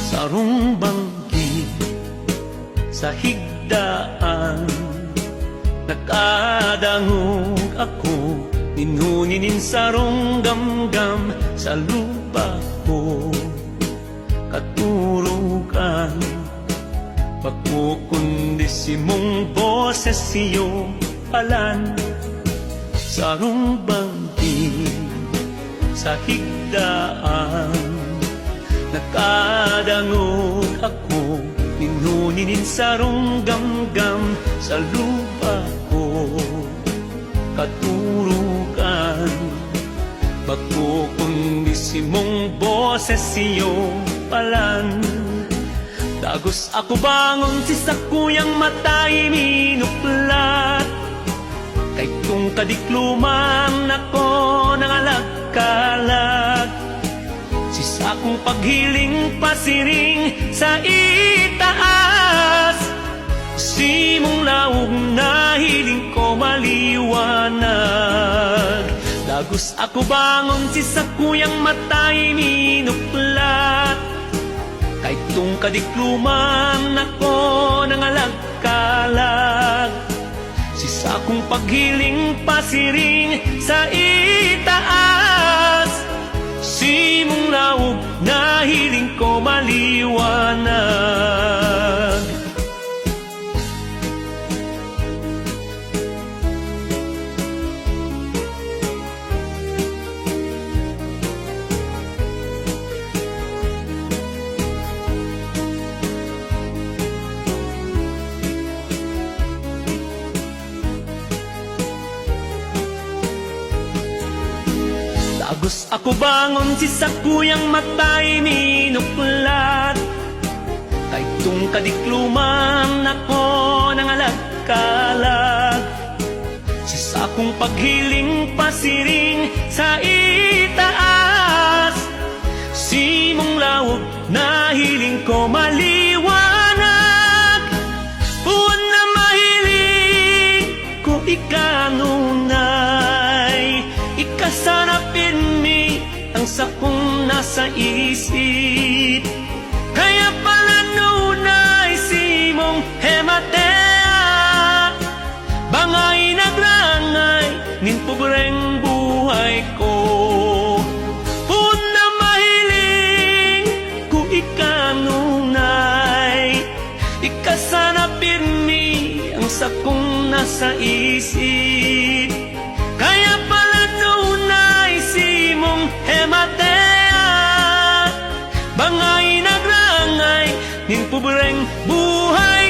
Sarong banggi sa higdaan, nakadangog ako, ninuninin sarong gamgam sa lupa ko. Katurukan, pagkukundi mong boses iyong palan. Sarong banggi sa higdaan, nakadangog ako, ninuninin sarong gamgam sa lupa ko. Katurukan, pagkukundi mong boses iyong palan. Dagos ako bangon, si sakuyang matay minuplat, kay kung kadikluman ako nangalagkalag. Si sakong paghiling pasiring sa itaas, si mong laog na hiling ko maliwanag. Dagos ako bangon, si sakuyang matay minuplat, kay tung kadikluman ako nangalagkalag. Si sakong paghiling pasiring sa itaas, si mong laog na hiling ko maliwanag. Dagos ako bangon, si sakuyang matay minuplat, kay tung kadikluman ako nangalagkalag. Si sakong paghiling pasiring sa itaas, si mong laog na hiling ko maliwanag. Buwan na mahiling ko ikanunay, ikasanapin mi ang sakong nasa isip. Kaya pala nunay si mong hematea, bangay nagrangay nin pobreng buhay ko. Puna mahiling ko ikanunay, ikasanapin mi ang sakong nasa isip. Kaya pala nunay si mong hematea, bangay nagrangay nin pobreng buhay